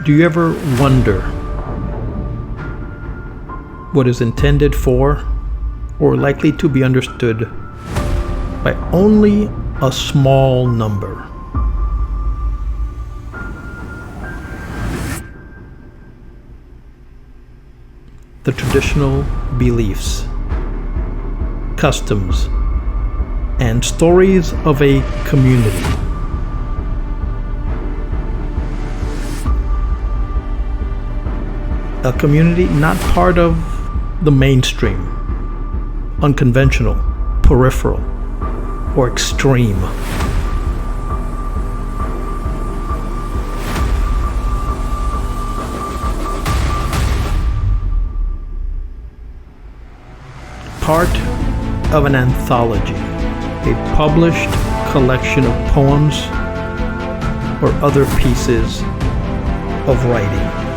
Do you ever wonder what is intended for or likely to be understood by only a small number? The traditional beliefs, customs, and stories of a community. A community not part of the mainstream, unconventional, peripheral, or extreme. Part of an anthology, a published collection of poems or other pieces of writing.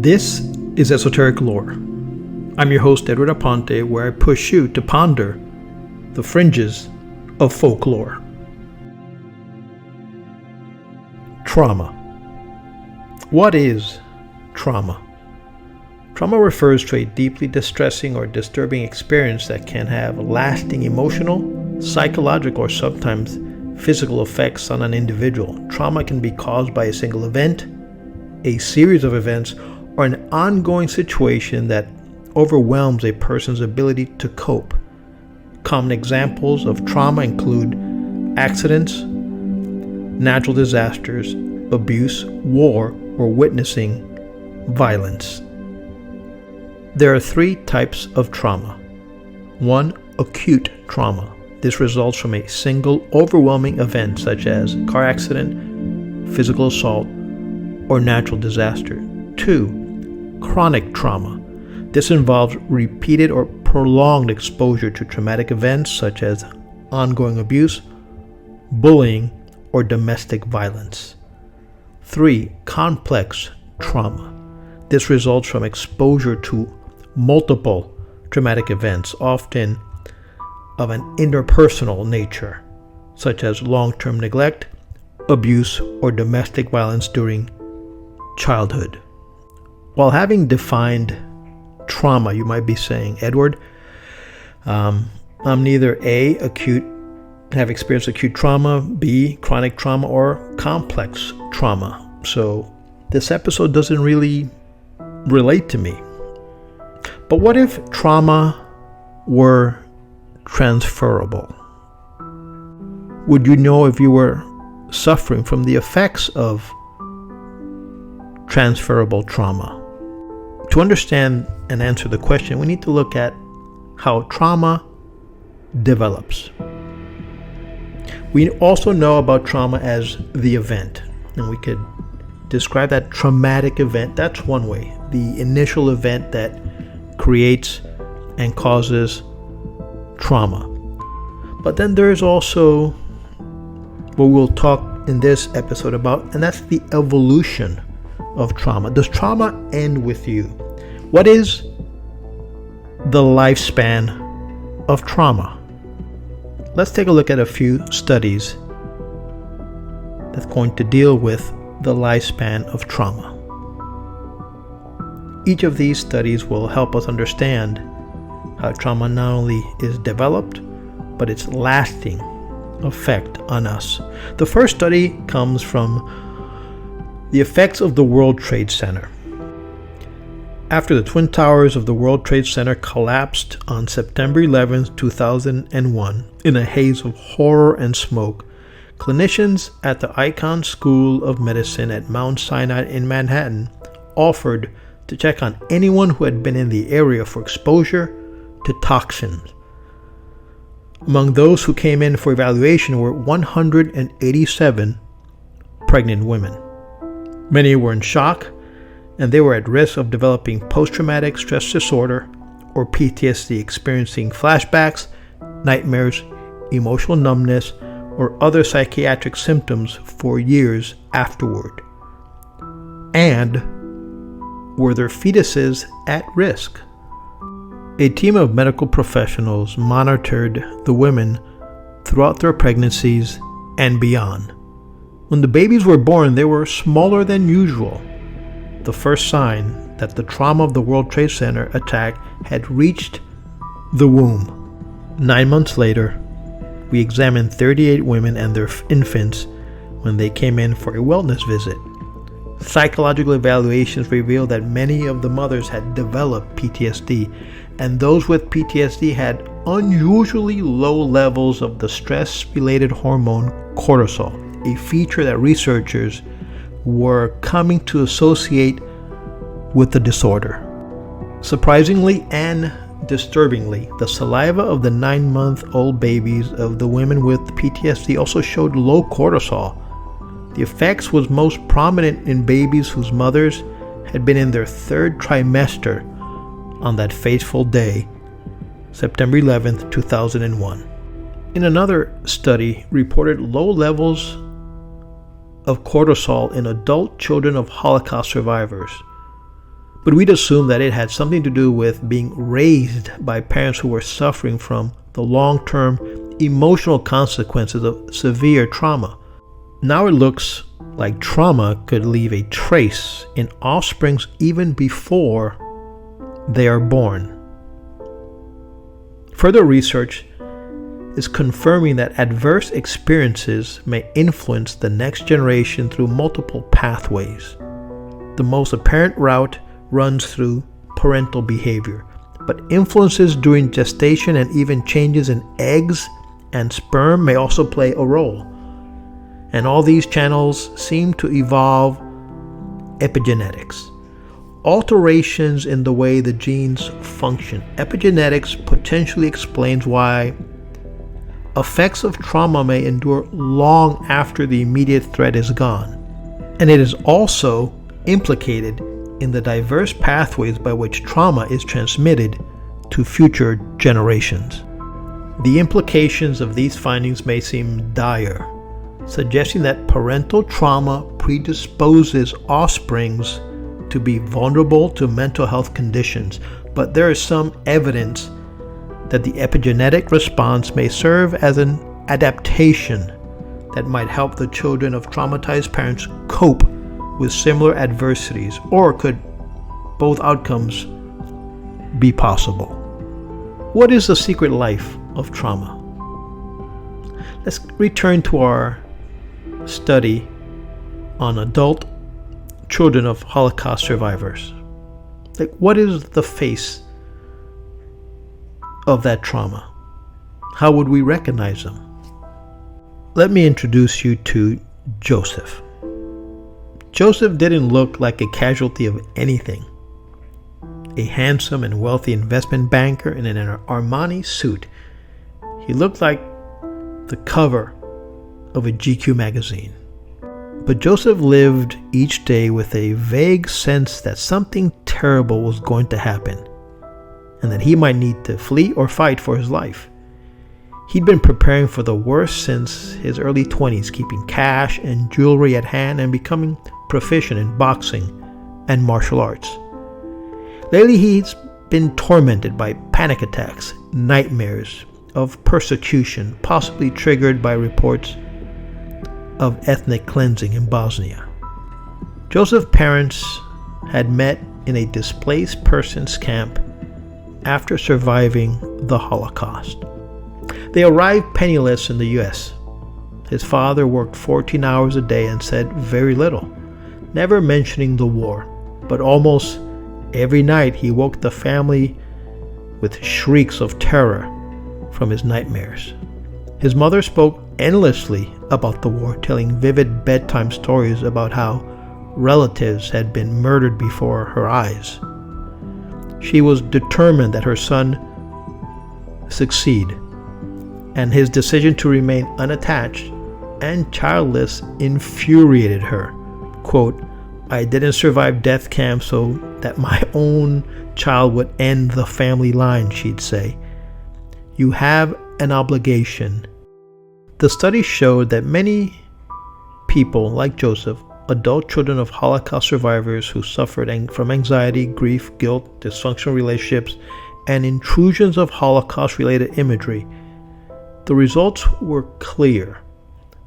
This is Esoteric Lore. I'm your host, Edward Aponte, where I push you to ponder the fringes of folklore. Trauma. What is trauma? Trauma refers to a deeply distressing or disturbing experience that can have lasting emotional, psychological, or sometimes physical effects on an individual. Trauma can be caused by a single event, a series of events, or an ongoing situation that overwhelms a person's ability to cope. Common examples of trauma include accidents, natural disasters, abuse, war, or witnessing violence. There are three types of trauma. 1. Acute trauma. This results from a single overwhelming event such as car accident, physical assault, or natural disaster. 2. Chronic trauma. This involves repeated or prolonged exposure to traumatic events such as ongoing abuse, bullying, or domestic violence. 3. Complex trauma. This results from exposure to multiple traumatic events, often of an interpersonal nature, such as long-term neglect, abuse, or domestic violence during childhood. While having defined trauma, you might be saying, Edward, I'm neither A, have experienced acute trauma, B, chronic trauma, or complex trauma. So this episode doesn't really relate to me. But what if trauma were transferable? Would you know if you were suffering from the effects of transferable trauma? To understand and answer the question, we need to look at how trauma develops. We also know about trauma as the event, and we could describe that traumatic event. That's one way, the initial event that creates and causes trauma. But then there's also what we'll talk in this episode about, and that's the evolution of trauma. Does trauma end with you? What is the lifespan of trauma? Let's take a look at a few studies that's going to deal with the lifespan of trauma. Each of these studies will help us understand how trauma not only is developed, but its lasting effect on us. The first study comes from the effects of the World Trade Center. After the Twin Towers of the World Trade Center collapsed on September 11, 2001, in a haze of horror and smoke, clinicians at the Icahn School of Medicine at Mount Sinai in Manhattan offered to check on anyone who had been in the area for exposure to toxins. Among those who came in for evaluation were 187 pregnant women. Many were in shock, and they were at risk of developing post-traumatic stress disorder or PTSD, experiencing flashbacks, nightmares, emotional numbness, or other psychiatric symptoms for years afterward. And were their fetuses at risk? A team of medical professionals monitored the women throughout their pregnancies and beyond. When the babies were born, they were smaller than usual, the first sign that the trauma of the World Trade Center attack had reached the womb. 9 months later, we examined 38 women and their infants when they came in for a wellness visit. Psychological evaluations revealed that many of the mothers had developed PTSD, and those with PTSD had unusually low levels of the stress-related hormone cortisol, a feature that researchers were coming to associate with the disorder. Surprisingly and disturbingly, the saliva of the 9-month-old babies of the women with PTSD also showed low cortisol. The effects was most prominent in babies whose mothers had been in their 3rd trimester on that fateful day, September 11, 2001. In another study, reported low levels of cortisol in adult children of Holocaust survivors. But we'd assume that it had something to do with being raised by parents who were suffering from the long-term emotional consequences of severe trauma. Now it looks like trauma could leave a trace in offsprings even before they are born. Further research is confirming that adverse experiences may influence the next generation through multiple pathways. The most apparent route runs through parental behavior, but influences during gestation and even changes in eggs and sperm may also play a role. And all these channels seem to evolve epigenetics. Alterations in the way the genes function. Epigenetics potentially explains why effects of trauma may endure long after the immediate threat is gone. And it is also implicated in the diverse pathways by which trauma is transmitted to future generations. The implications of these findings may seem dire, suggesting that parental trauma predisposes offsprings to be vulnerable to mental health conditions, but there is some evidence that the epigenetic response may serve as an adaptation that might help the children of traumatized parents cope with similar adversities, or could both outcomes be possible? What is the secret life of trauma? Let's return to our study on adult children of Holocaust survivors. Like, what is the face of that trauma? How would we recognize them? Let me introduce you to Joseph. Joseph didn't look like a casualty of anything. A handsome and wealthy investment banker in an Armani suit, he looked like the cover of a GQ magazine. But Joseph lived each day with a vague sense that something terrible was going to happen, and that he might need to flee or fight for his life. He'd been preparing for the worst since his early 20s, keeping cash and jewelry at hand and becoming proficient in boxing and martial arts. Lately, he's been tormented by panic attacks, nightmares of persecution, possibly triggered by reports of ethnic cleansing in Bosnia. Joseph's parents had met in a displaced persons camp after surviving the Holocaust. They arrived penniless in the U.S. His father worked 14 hours a day and said very little, never mentioning the war, but almost every night he woke the family with shrieks of terror from his nightmares. His mother spoke endlessly about the war, telling vivid bedtime stories about how relatives had been murdered before her eyes. She was determined that her son succeed, and his decision to remain unattached and childless infuriated her. Quote, "I didn't survive death camp so that my own child would end the family line," she'd say. "You have an obligation." The study showed that many people like Joseph, adult children of Holocaust survivors who suffered from anxiety, grief, guilt, dysfunctional relationships, and intrusions of Holocaust-related imagery, the results were clear.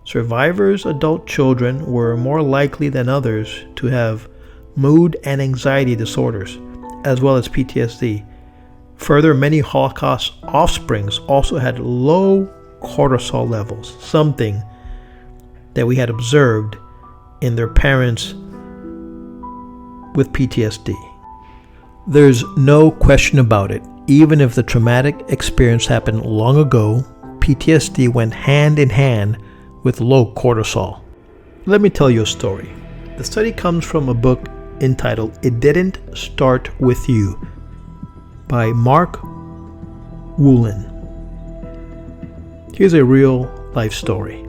Survivors' adult children were more likely than others to have mood and anxiety disorders, as well as PTSD. Further, many Holocaust offsprings also had low cortisol levels, something that we had observed in their parents with PTSD. There's no question about it. Even if the traumatic experience happened long ago, PTSD went hand in hand with low cortisol. Let me tell you a story. The study comes from a book entitled "It Didn't Start With You" by Mark Woolen. Here's a real life story.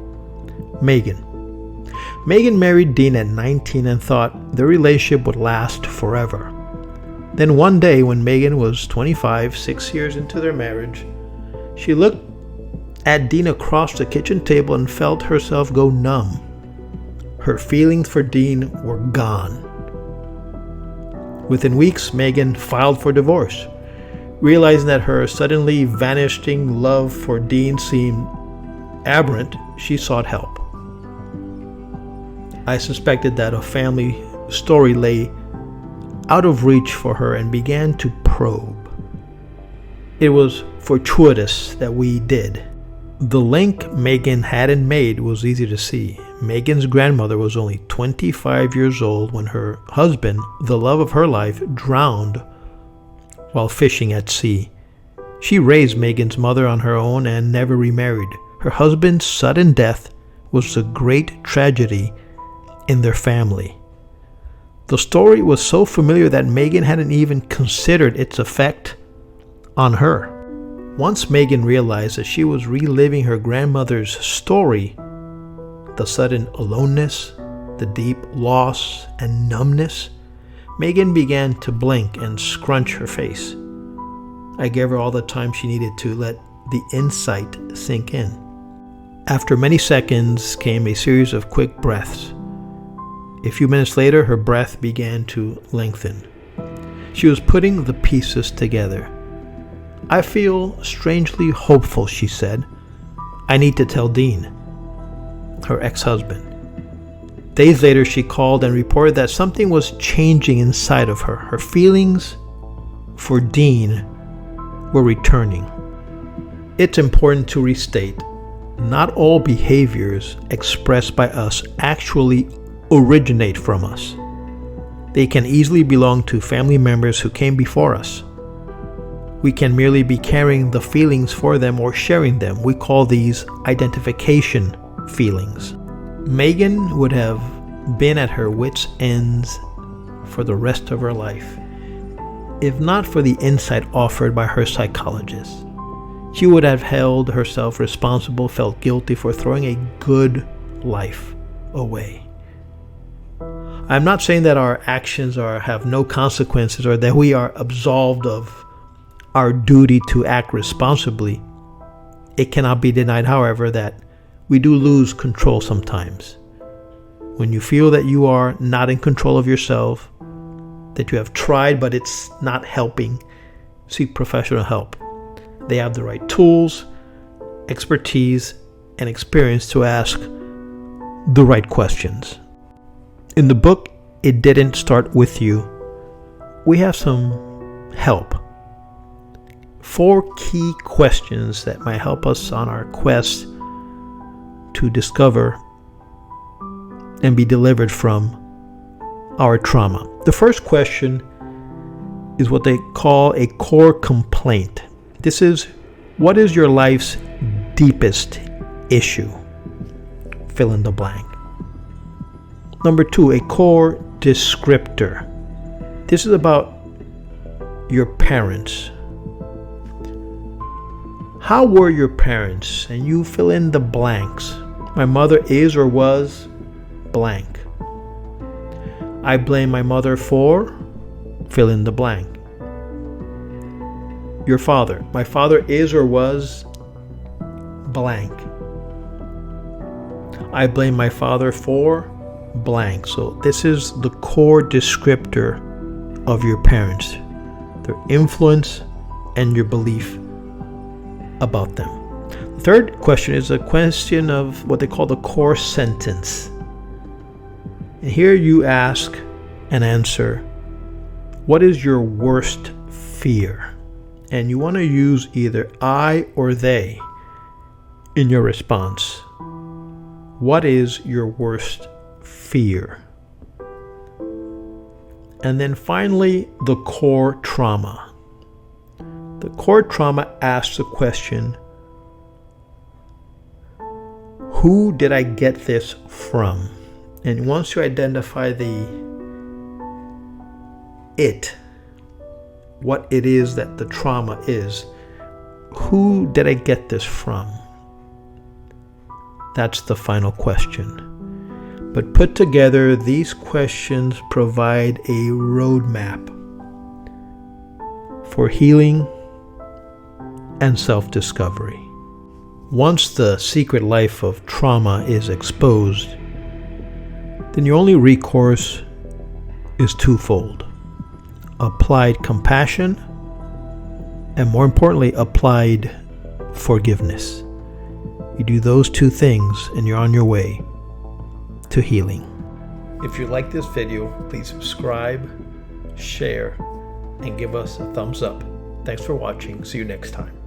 Megan married Dean at 19 and thought their relationship would last forever. Then one day when Megan was 25, 6 years into their marriage, she looked at Dean across the kitchen table and felt herself go numb. Her feelings for Dean were gone. Within weeks, Megan filed for divorce. Realizing that her suddenly vanishing love for Dean seemed aberrant, she sought help. I suspected that a family story lay out of reach for her and began to probe. It was fortuitous that we did. The link Megan hadn't made was easy to see. Megan's grandmother was only 25 years old when her husband, the love of her life, drowned while fishing at sea. She raised Megan's mother on her own and never remarried. Her husband's sudden death was a great tragedy in their family. The story was so familiar that Megan hadn't even considered its effect on her. Once Megan realized that she was reliving her grandmother's story, the sudden aloneness, the deep loss and numbness, Megan began to blink and scrunch her face. I gave her all the time she needed to let the insight sink in. After many seconds came a series of quick breaths. A few minutes later, her breath began to lengthen. She was putting the pieces together. "I feel strangely hopeful," she said. "I need to tell Dean," her ex-husband. Days later, she called and reported that something was changing inside of her. Her feelings for Dean were returning. It's important to restate, not all behaviors expressed by us actually originate from us. They can easily belong to family members who came before us. We can merely be carrying the feelings for them or sharing them. We call these identification feelings. Megan would have been at her wits' ends for the rest of her life, if not for the insight offered by her psychologist. She would have held herself responsible, felt guilty for throwing a good life away. I'm not saying that our actions have no consequences or that we are absolved of our duty to act responsibly. It cannot be denied, however, that we do lose control sometimes. When you feel that you are not in control of yourself, that you have tried but it's not helping, seek professional help. They have the right tools, expertise, and experience to ask the right questions. In the book, It Didn't Start With You, we have some help. 4 key questions that might help us on our quest to discover and be delivered from our trauma. The first question is what they call a core complaint. This is, what is your life's deepest issue? Fill in the blank. Number 2, a core descriptor. This is about your parents. How were your parents? And you fill in the blanks. My mother is or was blank. I blame my mother for, fill in the blank. Your father. My father is or was blank. I blame my father for blank. So this is the core descriptor of your parents, their influence and your belief about them. The third question is a question of what they call the core sentence. And here you ask and answer, what is your worst fear? And you want to use either I or they in your response. What is your worst fear? And then finally, the core trauma. The core trauma asks the question, who did I get this from? And once you identify what it is that the trauma is, who did I get this from? That's the final question. But put together, these questions provide a roadmap for healing and self-discovery. Once the secret life of trauma is exposed, then your only recourse is twofold: applied compassion and, more importantly, applied forgiveness. You do those two things and you're on your way to healing. If you like this video, please subscribe, share, and give us a thumbs up. Thanks for watching. See you next time.